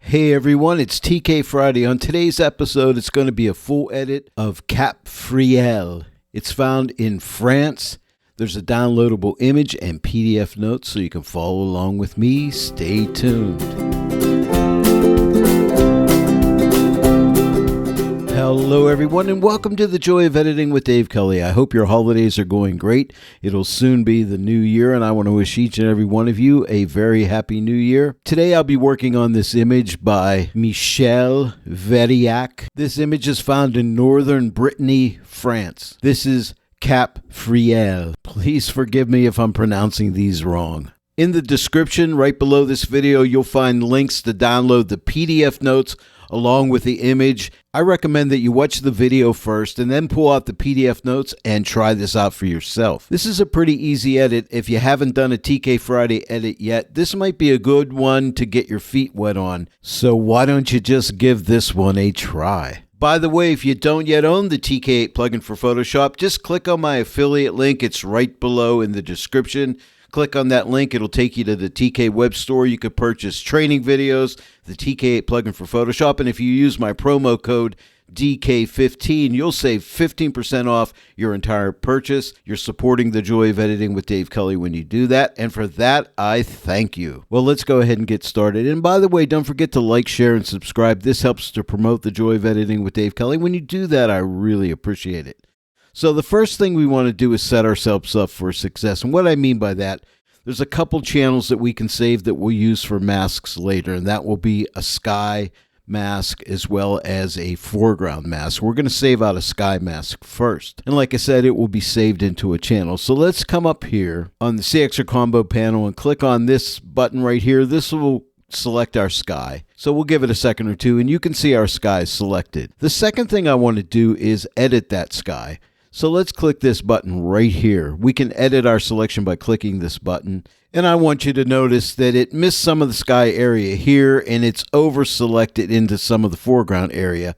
Hey everyone, it's TK Friday. On today's episode, it's going to be a full edit of Cap Fréhel. It's found in France. There's a downloadable image and PDF notes so you can follow along with me. Stay tuned. Hello everyone and welcome to the Joy of Editing with Dave Kelly. I hope your holidays are going great. It'll soon be the new year and I want to wish each and every one of you a very happy new year. Today I'll be working on this image by Michel Verilhac. This image is found in northern Brittany, France. This is Cap Fréhel. Please forgive me if I'm pronouncing these wrong. In the description right below this video, you'll find links to download the PDF notes along with the image. I recommend that you watch the video first and then pull out the PDF notes and try this out for yourself. This is a pretty easy edit. If you haven't done a TK Friday edit yet, this might be a good one to get your feet wet on. So why don't you just give this one a try? By the way, if you don't yet own the TK8 plugin for Photoshop, just click on my affiliate link. It's right below in the description. Click on that link. It'll take you to the TK web store. You could purchase training videos, the TK8 plugin for Photoshop, and if you use my promo code DK15, you'll save 15% off your entire purchase. You're supporting the Joy of Editing with Dave Kelly when you do that, and for that, I thank you. Well, let's go ahead and get started. And by the way, don't forget to like, share, and subscribe. This helps to promote the Joy of Editing with Dave Kelly. When you do that, I really appreciate it. So the first thing we want to do is set ourselves up for success. And what I mean by that, there's a couple channels that we can save that we'll use for masks later, and that will be a sky mask as well as a foreground mask. We're going to save out a sky mask first. And like I said, it will be saved into a channel. So let's come up here on the CX or Combo panel and click on this button right here. This will select our sky. So we'll give it a second or two, and you can see our sky selected. The second thing I want to do is edit that sky. So let's click this button right here. We can edit our selection by clicking this button. And I want you to notice that it missed some of the sky area here and it's over selected into some of the foreground area.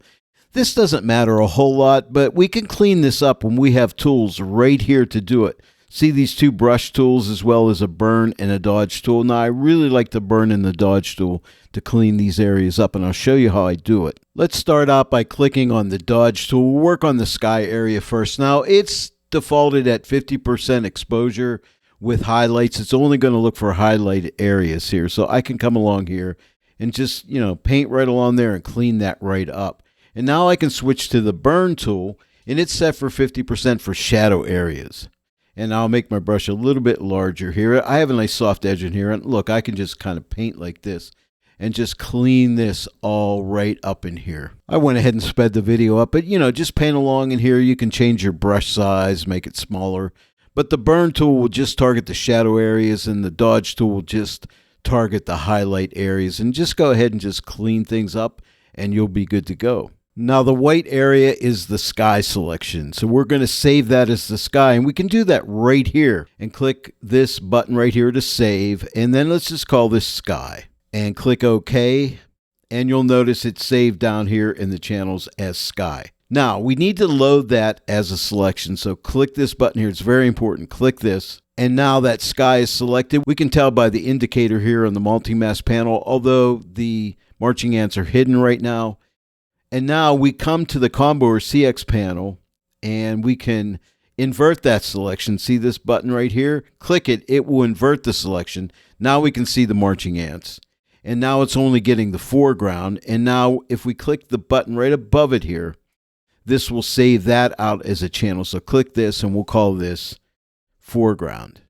This doesn't matter a whole lot, but we can clean this up when we have tools right here to do it. See these two brush tools as well as a burn and a dodge tool. Now I really like the burn and the dodge tool to clean these areas up, and I'll show you how I do it. Let's start out by clicking on the dodge tool. We'll work on the sky area first. Now it's defaulted at 50% exposure with highlights. It's only going to look for highlighted areas here. So I can come along here and just, paint right along there and clean that right up. And now I can switch to the burn tool, and it's set for 50% for shadow areas. And I'll make my brush a little bit larger here. I have a nice soft edge in here. And look, I can just kind of paint like this and just clean this all right up in here. I went ahead and sped the video up, but just paint along in here. You can change your brush size, make it smaller. But the burn tool will just target the shadow areas and the dodge tool will just target the highlight areas. And just go ahead and just clean things up and you'll be good to go. Now the white area is the sky selection. So we're going to save that as the sky, and we can do that right here and click this button right here to save. And then let's just call this sky and click OK. And you'll notice it's saved down here in the channels as sky. Now we need to load that as a selection. So click this button here. It's very important. Click this. And now that sky is selected. We can tell by the indicator here on the multi-mask panel, although the marching ants are hidden right now. And now we come to the Combo or CX panel and we can invert that selection. See this button right here? Click it. It will invert the selection. Now we can see the marching ants. And now it's only getting the foreground. And now if we click the button right above it here, this will save that out as a channel. So click this and we'll call this foreground.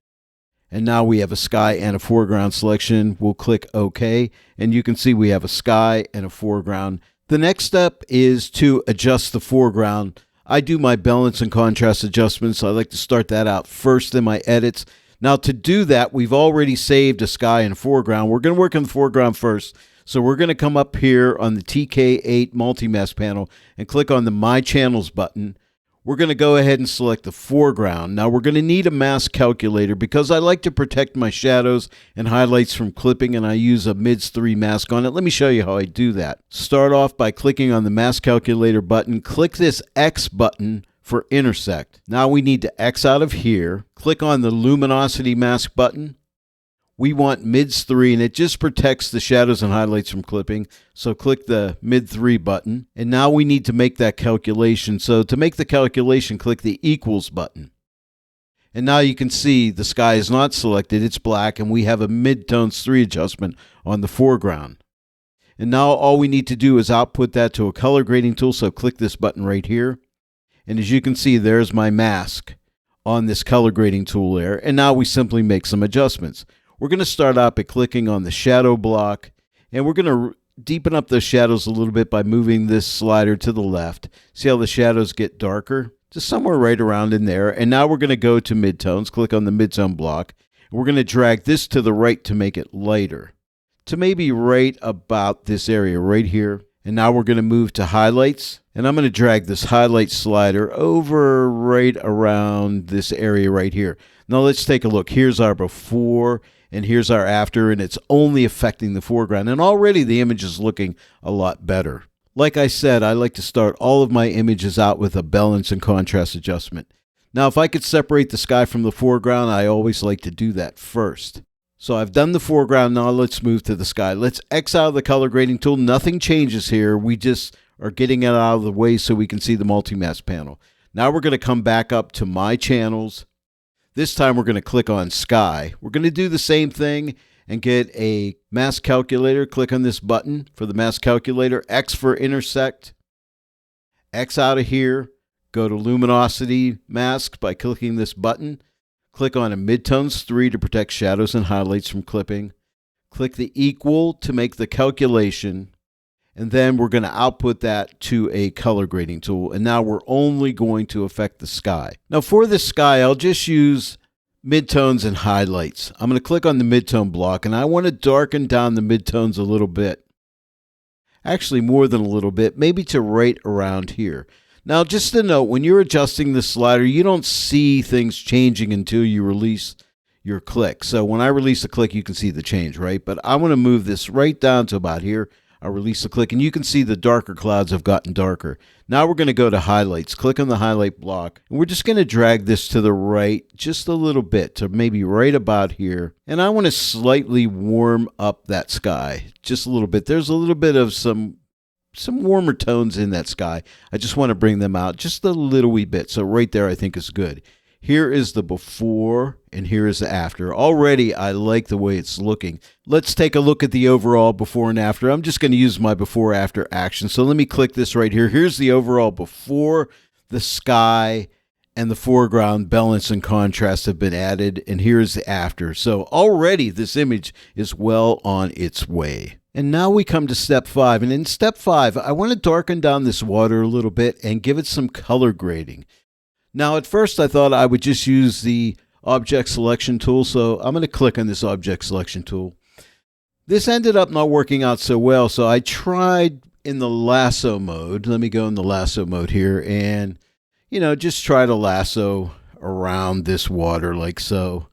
And now we have a sky and a foreground selection. We'll click OK. And you can see we have a sky and a foreground. The next step is to adjust the foreground. I do my balance and contrast adjustments, so I like to start that out first in my edits. Now to do that, we've already saved a sky and foreground. We're going to work on the foreground first. So we're going to come up here on the TK8 multi-mask panel and click on the My Channels button. We're going to go ahead and select the foreground. Now we're going to need a mask calculator because I like to protect my shadows and highlights from clipping, and I use a MIDS 3 mask on it. Let me show you how I do that. Start off by clicking on the mask calculator button. Click this X button for intersect. Now we need to X out of here. Click on the luminosity mask button. we want mids 3, and it just protects the shadows and highlights from clipping. So click the mid 3 button. And now we need to make that calculation. So to make the calculation, click the equals button. And now you can see the sky is not selected, it's black, and we have a midtones 3 adjustment on the foreground. And now all we need to do is output that to a color grading tool, so click this button right here. And as you can see, there's my mask on this color grading tool there. And now we simply make some adjustments. We're going to start out by clicking on the shadow block, and we're going to deepen up those shadows a little bit by moving this slider to the left. See how the shadows get darker? Just somewhere right around in there. And now we're going to go to midtones, click on the midtone block. And we're going to drag this to the right to make it lighter, to maybe right about this area right here. And now we're going to move to highlights. And I'm going to drag this highlight slider over right around this area right here. Now let's take a look. Here's our before and here's our after, and it's only affecting the foreground. And already the image is looking a lot better. Like I said, I like to start all of my images out with a balance and contrast adjustment. Now, if I could separate the sky from the foreground, I always like to do that first. So I've done the foreground, now let's move to the sky. Let's X out of the color grading tool. Nothing changes here. We just are getting it out of the way so we can see the multi-mask panel. Now we're going to come back up to My Channels. This time we're going to click on Sky. We're going to do the same thing and get a mask calculator. Click on this button for the mask calculator. X for intersect. X out of here. Go to luminosity mask by clicking this button. Click on a midtones 3 to protect shadows and highlights from clipping. Click the equal to make the calculation. And then we're going to output that to a color grading tool. And now we're only going to affect the sky. Now for the sky, I'll just use midtones and highlights. I'm going to click on the midtone block, and I want to darken down the midtones a little bit. Actually, more than a little bit, maybe to right around here. Now, just a note, when you're adjusting the slider, you don't see things changing until you release your click. So when I release the click, you can see the change, right? But I want to move this right down to about here. I'll release the click, and you can see the darker clouds have gotten darker. Now we're going to go to highlights. Click on the highlight block, and we're just going to drag this to the right just a little bit to maybe right about here. And I want to slightly warm up that sky just a little bit. There's a little bit of some warmer tones in that sky. I just want to bring them out just a little wee bit. So right there I think is good. Here is the before and here is the after. Already I like the way it's looking. Let's take a look at the overall before and after. I'm just going to use my before after action. So let me click this right here. Here's the overall before. The sky and the foreground balance and contrast have been added, and here's the after. So already this image is well on its way. And now we come to step 5. And in step 5, I want to darken down this water a little bit and give it some color grading. Now, at first, I thought I would just use the object selection tool. So I'm going to click on this object selection tool. This ended up not working out so well. So I tried in the lasso mode. Let me go in the lasso mode here and, just try to lasso around this water like so,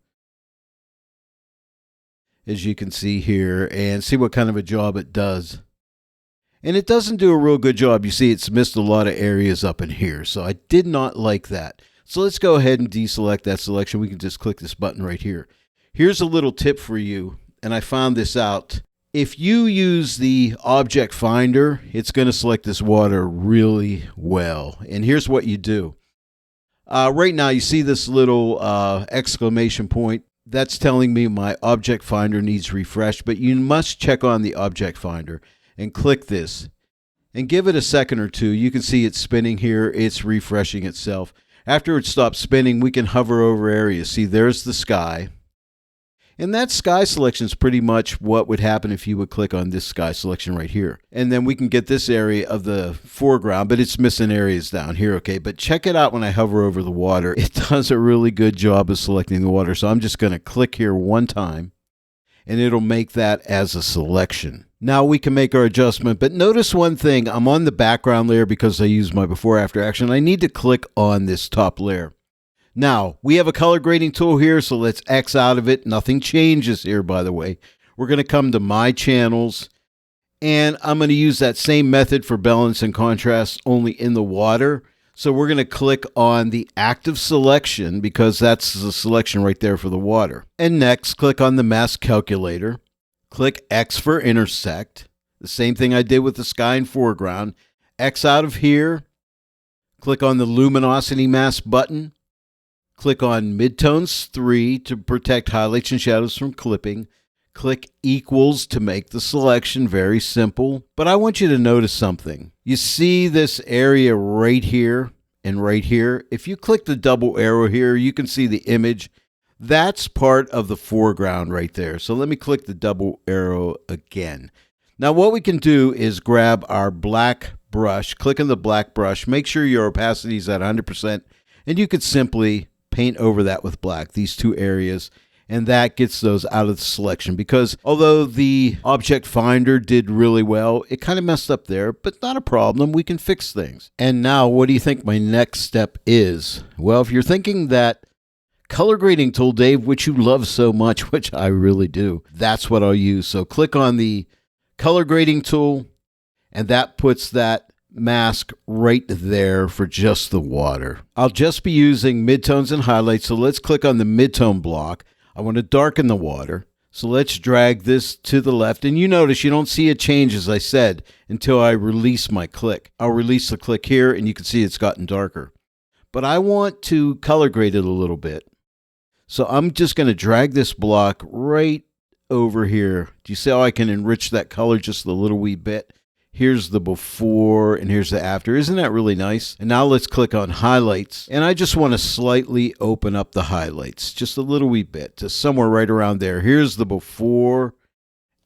as you can see here, and see what kind of a job it does. And it doesn't do a real good job. You see, it's missed a lot of areas up in here. So I did not like that. So let's go ahead and deselect that selection. We can just click this button right here. Here's a little tip for you, and I found this out. If you use the object finder, it's going to select this water really well. And here's what you do. Right now, you see this little exclamation point. That's telling me my object finder needs refresh, but you must check on the object finder and click this and give it a second or two. You can see it's spinning here. It's refreshing itself. After it stops spinning, we can hover over areas. See, there's the sky. And that sky selection is pretty much what would happen if you would click on this sky selection right here. And then we can get this area of the foreground, but it's missing areas down here, okay? But check it out when I hover over the water. It does a really good job of selecting the water. So I'm just going to click here one time, and it'll make that as a selection. Now we can make our adjustment, but notice one thing. I'm on the background layer because I use my before after action. I need to click on this top layer. Now, we have a color grading tool here, so let's X out of it. Nothing changes here, by the way. We're going to come to My Channels, and I'm going to use that same method for balance and contrast, only in the water. So we're going to click on the active selection because that's the selection right there for the water. And next, click on the mask calculator. Click X for intersect. The same thing I did with the sky and foreground. X out of here. Click on the luminosity mask button. Click on midtones 3 to protect highlights and shadows from clipping. Click equals to make the selection. Very simple. But I want you to notice something. You see this area right here and right here? If you click the double arrow here, you can see the image. That's part of the foreground right there. So let me click the double arrow again. Now what we can do is grab our black brush, click on the black brush, make sure your opacity is at 100%, and you could simply paint over that with black, these two areas, and that gets those out of the selection because although the object finder did really well, it kind of messed up there, but not a problem. We can fix things. And now what do you think my next step is? Well, if you're thinking that color grading tool, Dave, which you love so much, which I really do, that's what I'll use. So click on the color grading tool, and that puts that mask right there for just the water. I'll just be using midtones and highlights, so let's click on the midtone block. I want to darken the water, so let's drag this to the left, and you notice you don't see a change, as I said, until I release my click. I'll release the click here, and you can see it's gotten darker. But I want to color grade it a little bit. So I'm just going to drag this block right over here. Do you see how I can enrich that color just a little wee bit? Here's the before and here's the after. Isn't that really nice? And now let's click on highlights. And I just want to slightly open up the highlights just a little wee bit to somewhere right around there. Here's the before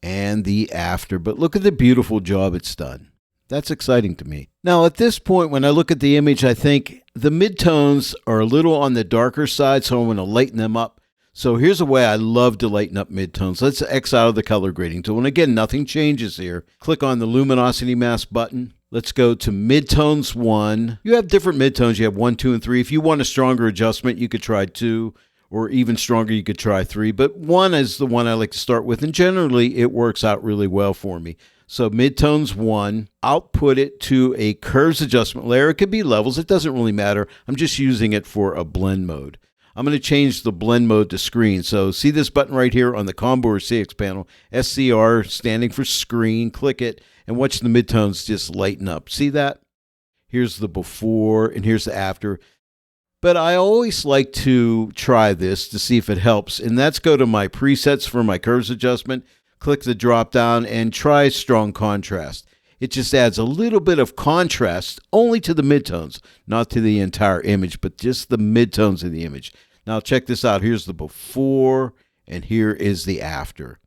and the after. But look at the beautiful job it's done. That's exciting to me. Now at this point, when I look at the image, I think the midtones are a little on the darker side, so I'm going to lighten them up. So here's a way I love to lighten up midtones. Let's X out of the color grading tool. And again, nothing changes here. Click on the luminosity mask button. Let's go to midtones 1. You have different midtones. You have 1, 2, and 3. If you want a stronger adjustment, you could try 2, or even stronger, you could try 3. But 1 is the one I like to start with, and generally it works out really well for me. So midtones 1, output it to a curves adjustment layer. It could be levels. It doesn't really matter. I'm just using it for a blend mode. I'm going to change the blend mode to screen. So see this button right here on the combo or CX panel, SCR standing for screen. Click it and watch the midtones just lighten up. See that? Here's the before and here's the after. But I always like to try this to see if it helps. And that's go to my presets for my curves adjustment. Click the drop down and try strong contrast. It just adds a little bit of contrast only to the midtones, not to the entire image, but just the midtones of the image. Now check this out. Here's the before and here is the after.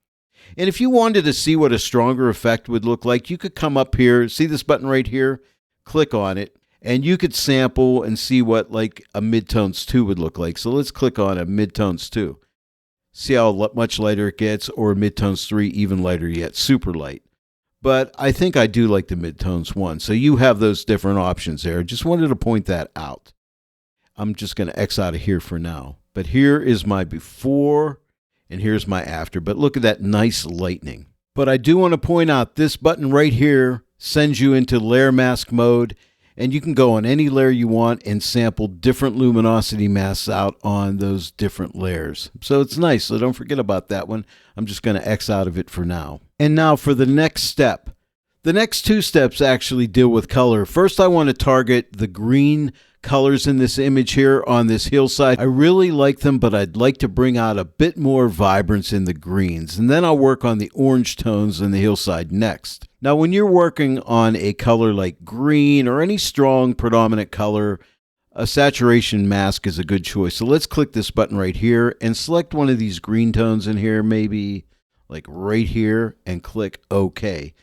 And if you wanted to see what a stronger effect would look like, you could come up here, see this button right here, click on it, and you could sample and see what like a midtones 2 would look like. So let's click on a midtones 2. See how much lighter it gets, or midtones 3 even lighter yet, super light. But I think I do like the midtones 1. So you have those different options there. Just wanted to point that out. I'm just going to X out of here for now. But here is my before and here's my after. But look at that nice lightening. But I do want to point out this button right here sends you into layer mask mode. And you can go on any layer you want and sample different luminosity masks out on those different layers. So it's nice. So don't forget about that one. I'm just going to X out of it for now. And now for the next step. The next 2 steps actually deal with color. First, I want to target the green colors in this image here on this hillside. I really like them, but I'd like to bring out a bit more vibrance in the greens. And then I'll work on the orange tones in the hillside next. Now, when you're working on a color like green or any strong predominant color, a saturation mask is a good choice. So let's click this button right here and select one of these green tones in here, maybe like right here, and click OK.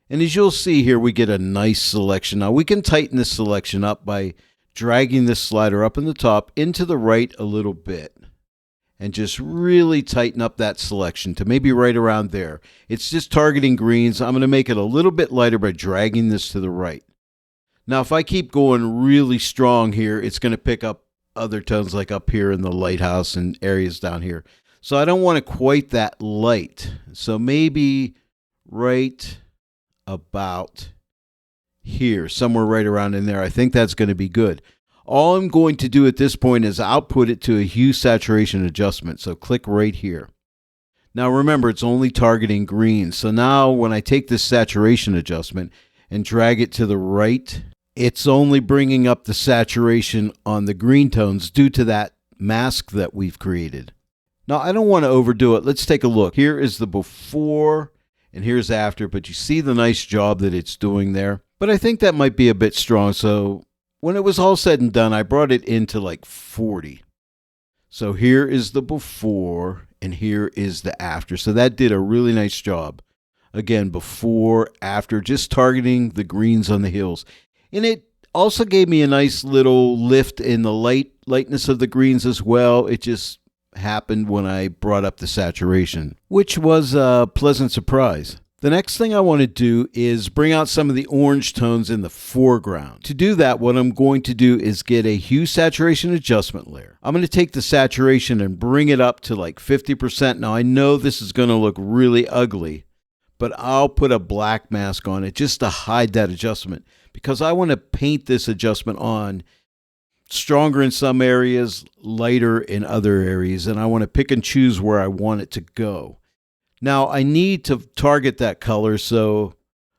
And as you'll see here, we get a nice selection. Now, we can tighten this selection up by dragging this slider up in the top into the right a little bit and just really tighten up that selection to maybe right around there. It's just targeting greens. I'm going to make it a little bit lighter by dragging this to the right. Now, if I keep going really strong here, it's going to pick up other tones like up here in the lighthouse and areas down here. So I don't want it quite that light. So maybe right about here, somewhere right around in there. I think that's going to be good. All I'm going to do at this point is output it to a hue saturation adjustment. So click right here. Now remember, it's only targeting green. So now when I take this saturation adjustment and drag it to the right, it's only bringing up the saturation on the green tones due to that mask that we've created. Now I don't want to overdo it. Let's take a look. Here is the before and here's after, but you see the nice job that it's doing there. But I think that might be a bit strong. So when it was all said and done, I brought it into like 40. So here is the before and here is the after. So that did a really nice job. Again, before, after, just targeting the greens on the hills. And it also gave me a nice little lift in the lightness of the greens as well. It just happened when I brought up the saturation, which was a pleasant surprise. The next thing I want to do is bring out some of the orange tones in the foreground. To do that, what I'm going to do is get a hue saturation adjustment layer. I'm going to take the saturation and bring it up to like 50%. Now I know this is going to look really ugly, but I'll put a black mask on it just to hide that adjustment because I want to paint this adjustment on stronger in some areas, lighter in other areas, and I want to pick and choose where I want it to go. Now, I need to target that color, so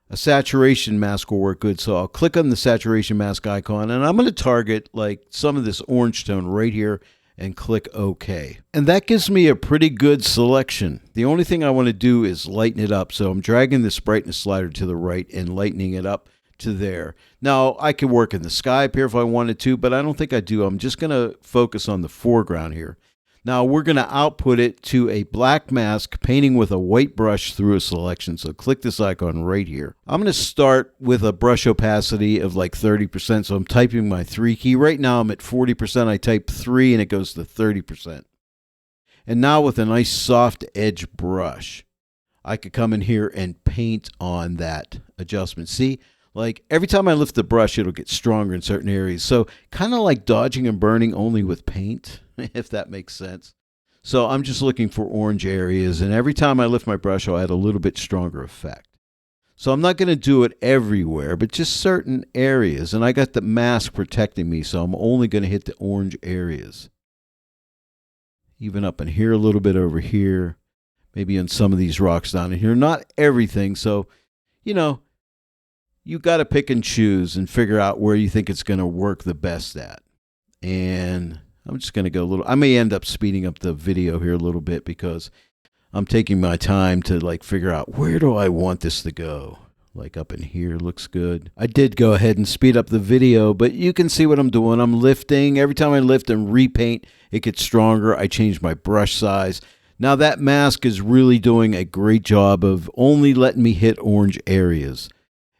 a saturation mask will work good. So I'll click on the saturation mask icon, and I'm going to target like some of this orange tone right here and click OK. And that gives me a pretty good selection. The only thing I want to do is lighten it up. So I'm dragging this brightness slider to the right and lightening it up to there. Now, I could work in the sky up here if I wanted to, but I don't think I do. I'm just going to focus on the foreground here. Now we're going to output it to a black mask painting with a white brush through a selection. So click this icon right here. I'm going to start with a brush opacity of like 30%. So I'm typing my 3 key. Right now I'm at 40%. I type 3 and it goes to 30%. And now with a nice soft edge brush, I could come in here and paint on that adjustment. See? Like every time I lift the brush, it'll get stronger in certain areas. So kind of like dodging and burning only with paint, if that makes sense. So I'm just looking for orange areas. And every time I lift my brush, I'll add a little bit stronger effect. So I'm not going to do it everywhere, but just certain areas. And I got the mask protecting me, so I'm only going to hit the orange areas. Even up in here a little bit over here. Maybe on some of these rocks down in here. Not everything. So, you know, you got to pick and choose and figure out where you think it's going to work the best at. And I'm just going to go a little, I may end up speeding up the video here a little bit because I'm taking my time to like figure out where do I want this to go. Like up in here looks good. I did go ahead and speed up the video, but you can see what I'm doing. I'm lifting. Every time I lift and repaint, it gets stronger. I change my brush size. Now that mask is really doing a great job of only letting me hit orange areas.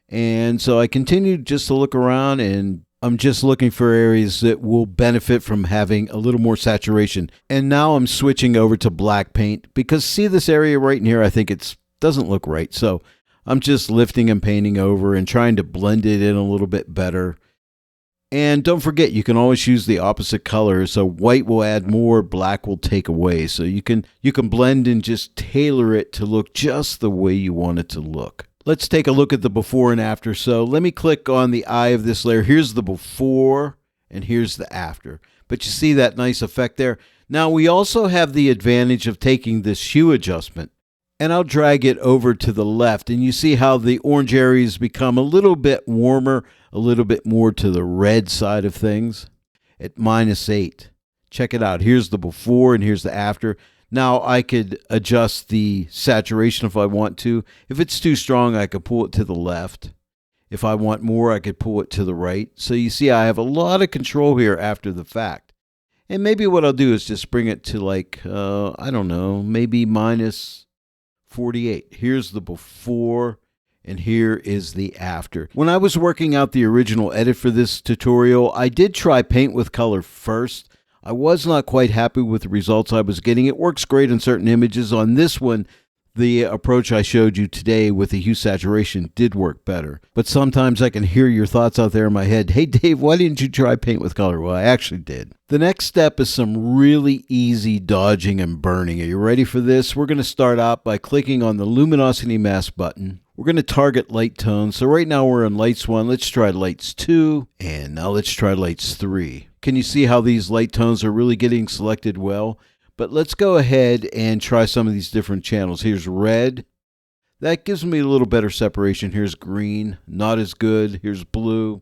And so I continued just to look around, and I'm just looking for areas that will benefit from having a little more saturation. And now I'm switching over to black paint because see this area right in here, I think it doesn't look right. So I'm just lifting and painting over and trying to blend it in a little bit better. And don't forget, you can always use the opposite color. So white will add more, black will take away. So you can blend and just tailor it to look just the way you want it to look. Let's take a look at the before and after. So let me click on the eye of this layer. Here's the before and here's the after. But you see that nice effect there. Now we also have the advantage of taking this hue adjustment, and I'll drag it over to the left, and you see how the orange areas become a little bit warmer, a little bit more to the red side of things at -8. Check it out. Here's the before and here's the after. Now I could adjust the saturation if I want to. If it's too strong, I could pull it to the left. If I want more, I could pull it to the right. So you see I have a lot of control here after the fact. And maybe what I'll do is just bring it to like, I don't know, maybe -48. Here's the before and here is the after. When I was working out the original edit for this tutorial, I did try paint with color first. I was not quite happy with the results I was getting. It works great in certain images. On this one, the approach I showed you today with the hue saturation did work better. But sometimes I can hear your thoughts out there in my head. Hey Dave, why didn't you try paint with color? Well, I actually did. The next step is some really easy dodging and burning. Are you ready for this? We're going to start out by clicking on the luminosity mask button. We're going to target light tones. So right now we're in lights 1. Let's try lights 2. And now let's try lights 3. Can you see how these light tones are really getting selected well? But let's go ahead and try some of these different channels. Here's red. That gives me a little better separation. Here's green. Not as good. Here's blue.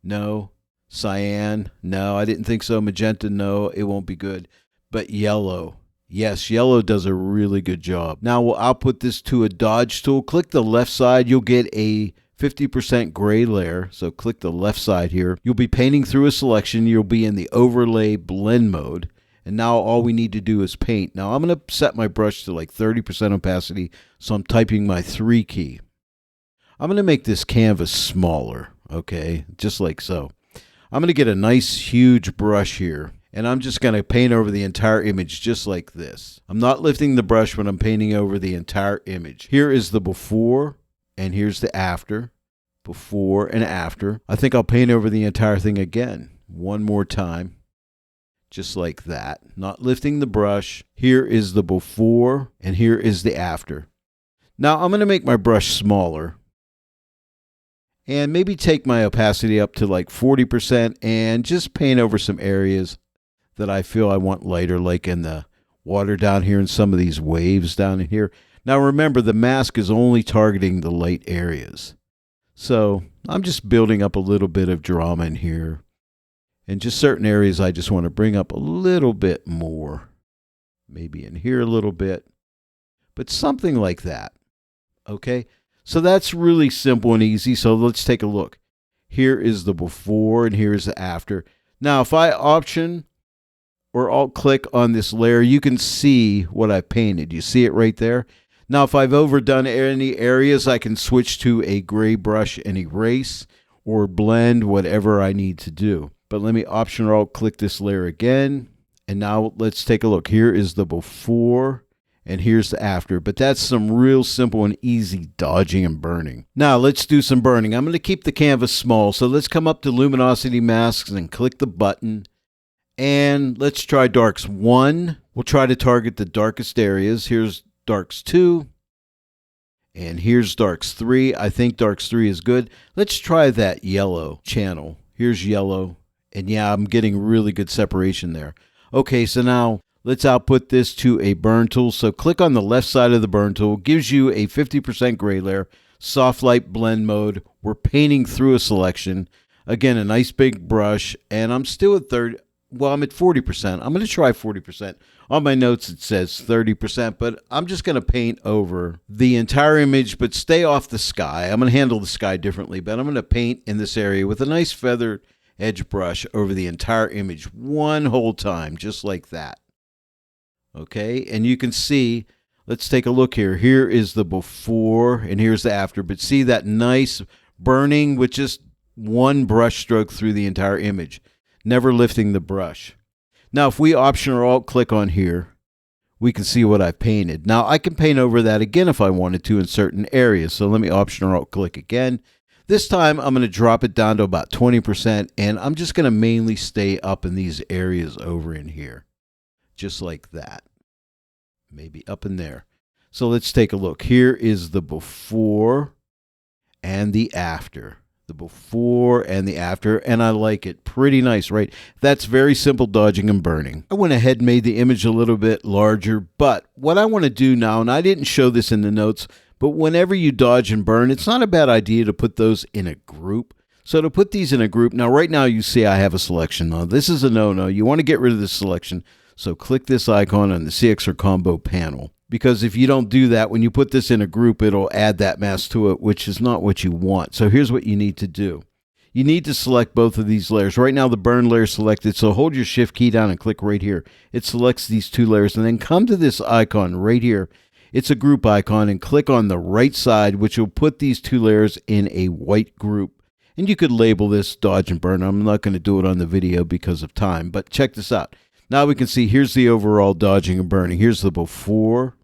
No. Cyan. No, I didn't think so. Magenta. No, it won't be good. But yellow. Yes, yellow does a really good job. Now we'll output this to a dodge tool. Click the left side. You'll get a 50% gray layer. So click the left side here. You'll be painting through a selection. You'll be in the overlay blend mode. And now all we need to do is paint. Now I'm going to set my brush to like 30% opacity, so I'm typing my 3 key. I'm going to make this canvas smaller, okay, just like so. I'm going to get a nice huge brush here, and I'm just going to paint over the entire image just like this. I'm not lifting the brush when I'm painting over the entire image. Here is the before, and here's the after. Before and after. I think I'll paint over the entire thing again, one more time. Just like that, not lifting the brush. Here is the before and here is the after. Now I'm going to make my brush smaller and maybe take my opacity up to like 40% and just paint over some areas that I feel I want lighter, like in the water down here and some of these waves down in here. Now remember, the mask is only targeting the light areas. So I'm just building up a little bit of drama in here. And just certain areas I just want to bring up a little bit more. Maybe in here a little bit. But something like that. Okay? So that's really simple and easy. So let's take a look. Here is the before and here is the after. Now if I Option or Alt click on this layer, you can see what I painted. You see it right there? Now if I've overdone any areas, I can switch to a gray brush and erase or blend, whatever I need to do. But let me Option or Alt click this layer again. And now let's take a look. Here is the before and here's the after. But that's some real simple and easy dodging and burning. Now let's do some burning. I'm going to keep the canvas small. So let's come up to luminosity masks and click the button. And let's try darks 1. We'll try to target the darkest areas. Here's darks 2. And here's darks 3. I think darks 3 is good. Let's try that yellow channel. Here's yellow. And yeah, I'm getting really good separation there. Okay, so now let's output this to a burn tool. So click on the left side of the burn tool. Gives you a 50% gray layer, soft light blend mode. We're painting through a selection. Again, a nice big brush. And I'm still at 30. Well, I'm at 40%. I'm going to try 40%. On my notes, it says 30%, but I'm just going to paint over the entire image, but stay off the sky. I'm going to handle the sky differently, but I'm going to paint in this area with a nice feathered edge brush over the entire image one whole time, just like that. Okay, and you can see, let's take a look here. Here is the before and here's the after, but see that nice burning with just one brush stroke through the entire image, never lifting the brush. Now, if we Option or Alt click on here, we can see what I've painted. Now, I can paint over that again if I wanted to in certain areas. So let me Option or Alt click again. This time, I'm going to drop it down to about 20%, and I'm just going to mainly stay up in these areas over in here, just like that. Maybe up in there. So let's take a look. Here is the before and the after. The before and the after, and I like it. Pretty nice, right? That's very simple dodging and burning. I went ahead and made the image a little bit larger, but what I want to do now, and I didn't show this in the notes, but whenever you dodge and burn, it's not a bad idea to put those in a group. So to put these in a group, now right now you see I have a selection. Now this is a no-no. You want to get rid of this selection. So click this icon on the CX or combo panel. Because if you don't do that, when you put this in a group, it'll add that mask to it, which is not what you want. So here's what you need to do. You need to select both of these layers. Right now the burn layer is selected, so hold your Shift key down and click right here. It selects these two layers, and then come to this icon right here. It's a group icon, and click on the right side, which will put these two layers in a white group. And you could label this dodge and burn. I'm not going to do it on the video because of time, but check this out. Now we can see here's the overall dodging and burning. Here's the before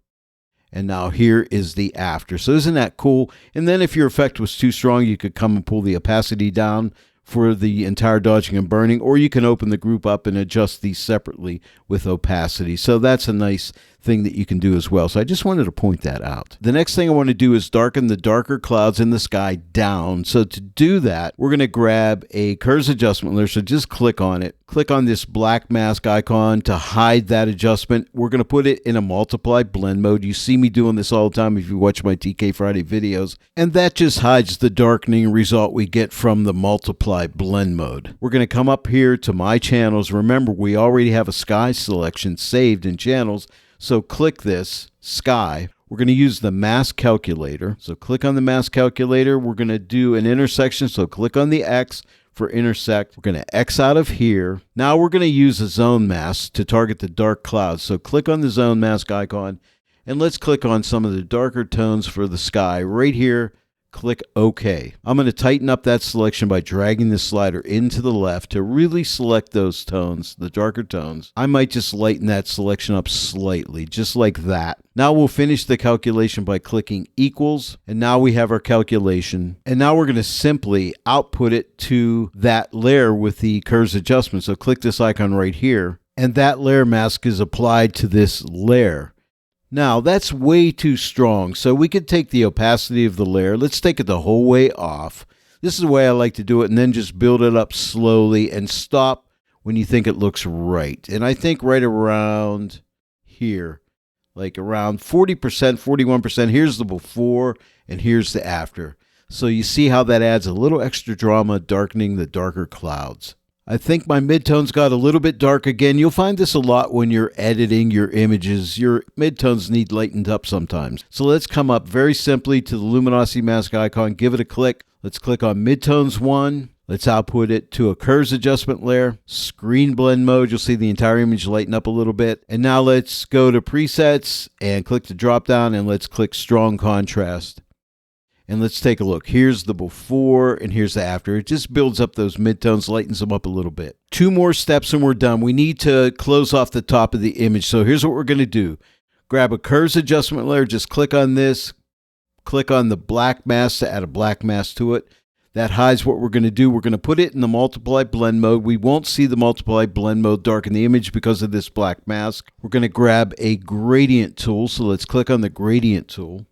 And now here is the after. So isn't that cool? And then if your effect was too strong, you could come and pull the opacity down for the entire dodging and burning, or you can open the group up and adjust these separately with opacity. So that's a nice thing that you can do as well. So I just wanted to point that out. The next thing I want to do is darken the darker clouds in the sky down. So to do that, we're going to grab a curves adjustment layer. So just click on it. Click on this black mask icon to hide that adjustment. We're going to put it in a multiply blend mode. You see me doing this all the time if you watch my TK Friday videos. And that just hides the darkening result we get from the multiply blend mode. We're going to come up here to my channels. Remember, we already have a sky selection saved in channels. So click this, sky. We're going to use the mask calculator. So click on the mask calculator. We're going to do an intersection. So click on the X for intersect. We're going to X out of here. Now we're going to use a zone mask to target the dark clouds. So click on the zone mask icon and let's click on some of the darker tones for the sky right here. Click OK. I'm going to tighten up that selection by dragging the slider into the left to really select those tones, the darker tones. I might just lighten that selection up slightly, just like that. Now we'll finish the calculation by clicking equals, and now we have our calculation. And now we're going to simply output it to that layer with the curves adjustment. So click this icon right here, and that layer mask is applied to this layer. Now, that's way too strong, so we could take the opacity of the layer. Let's take it the whole way off. This is the way I like to do it, and then just build it up slowly and stop when you think it looks right. And I think right around here, like around 40%, 41%, here's the before and here's the after. So you see how that adds a little extra drama, darkening the darker clouds. I think my midtones got a little bit dark again. You'll find this a lot when you're editing your images. Your midtones need lightened up sometimes. So let's come up very simply to the luminosity mask icon, give it a click. Let's click on midtones 1. Let's output it to a curves adjustment layer. Screen blend mode, you'll see the entire image lighten up a little bit. And now let's go to presets and click the drop down and let's click strong contrast. And let's take a look. Here's the before and here's the after. It just builds up those midtones, lightens them up a little bit. 2 more steps and we're done. We need to close off the top of the image. So here's what we're going to do. Grab a curves adjustment layer. Just click on this. Click on the black mask to add a black mask to it. That hides what we're going to do. We're going to put it in the multiply blend mode. We won't see the multiply blend mode darken the image because of this black mask. We're going to grab a gradient tool. So let's click on the gradient tool.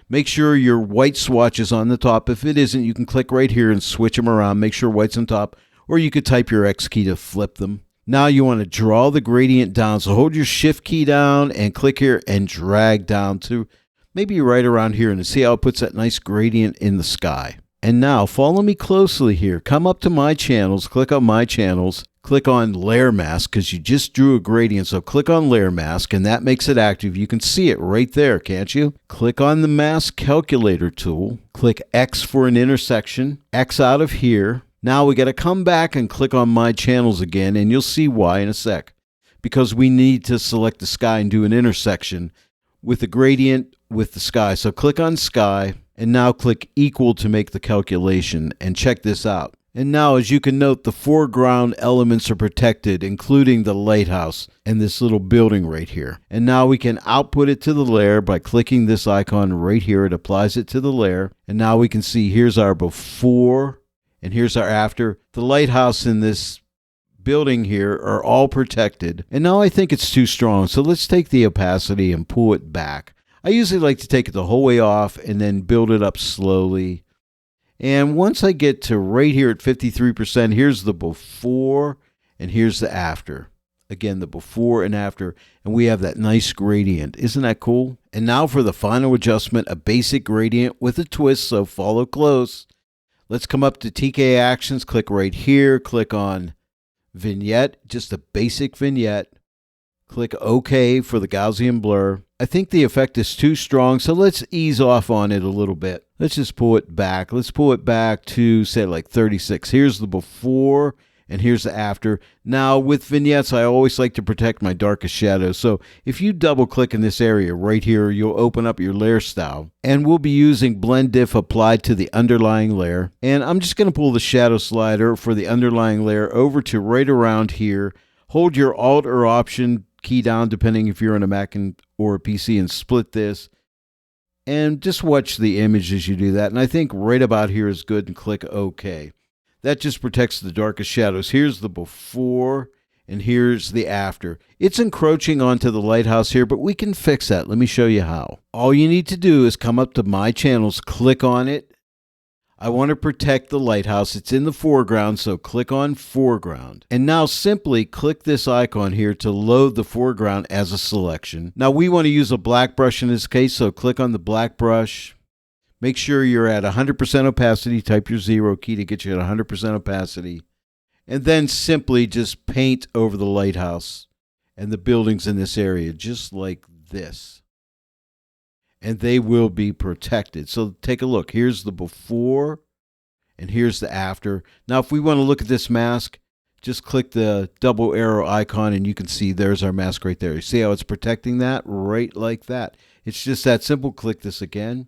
Make sure your white swatch is on the top. If it isn't, you can click right here and switch them around. Make sure white's on top, or you could type your X key to flip them. Now you want to draw the gradient down. So hold your shift key down and click here and drag down to maybe right around here, and see how it puts that nice gradient in the sky. And now follow me closely here. Come up to my channels, click on my channels, click on layer mask because you just drew a gradient. So click on layer mask and that makes it active. You can see it right there, can't you? Click on the mask calculator tool, click X for an intersection, X out of here. Now we got to come back and click on my channels again, and you'll see why in a sec. Because we need to select the sky and do an intersection with the gradient with the sky. So click on sky and now click equal to make the calculation, and check this out. And now, as you can note, the foreground elements are protected, including the lighthouse and this little building right here. And now we can output it to the layer by clicking this icon right here. It applies it to the layer. And now we can see here's our before and here's our after. The lighthouse in this building here are all protected. And now I think it's too strong. So let's take the opacity and pull it back. I usually like to take it the whole way off and then build it up slowly. And once I get to right here at 53%, here's the before and here's the after. Again, the before and after, and we have that nice gradient. Isn't that cool? And now for the final adjustment, a basic gradient with a twist, so follow close. Let's come up to TK Actions, click right here, click on Vignette, just a basic vignette. Click OK for the Gaussian blur. I think the effect is too strong, so let's ease off on it a little bit. Let's just pull it back. Let's pull it back to, say, like 36. Here's the before, and here's the after. Now, with vignettes, I always like to protect my darkest shadows. So if you double-click in this area right here, you'll open up your layer style. And we'll be using Blend Diff applied to the underlying layer. And I'm just going to pull the shadow slider for the underlying layer over to right around here. Hold your Alt or Option key down depending if you're on a Mac or a PC and split this. And just watch the image as you do that. And I think right about here is good, and click OK. That just protects the darkest shadows. Here's the before and here's the after. It's encroaching onto the lighthouse here, but we can fix that. Let me show you how. All you need to do is come up to My Channels, click on it. I want to protect the lighthouse. It's in the foreground, so click on Foreground. And now simply click this icon here to load the foreground as a selection. Now we want to use a black brush in this case, so click on the black brush. Make sure you're at 100% opacity. Type your 0 key to get you at 100% opacity. And then simply just paint over the lighthouse and the buildings in this area, just like this. And they will be protected. So take a look. Here's the before and here's the after. Now, if we want to look at this mask, just click the double arrow icon and you can see there's our mask right there. You see how it's protecting that? Right like that. It's just that simple. Click this again.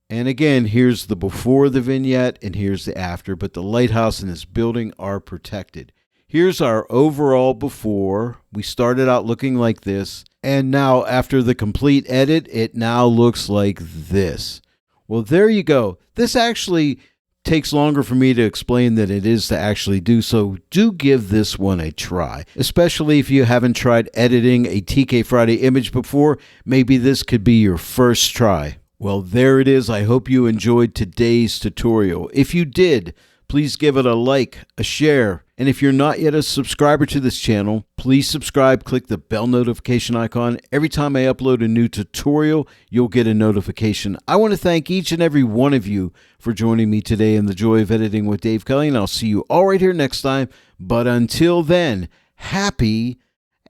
And again, here's the before the vignette and here's the after, but the lighthouse and this building are protected. Here's our overall before. We started out looking like this, and now after the complete edit, it now looks like this. Well, there you go. This actually takes longer for me to explain than it is to actually do, so do give this one a try, especially if you haven't tried editing a TK Friday image before. Maybe this could be your first try. Well, there it is. I hope you enjoyed today's tutorial. If you did, please give it a like, a share, and if you're not yet a subscriber to this channel, please subscribe, click the bell notification icon. Every time I upload a new tutorial, you'll get a notification. I want to thank each and every one of you for joining me today in the Joy of Editing with Dave Kelly, and I'll see you all right here next time. But until then, happy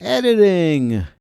editing!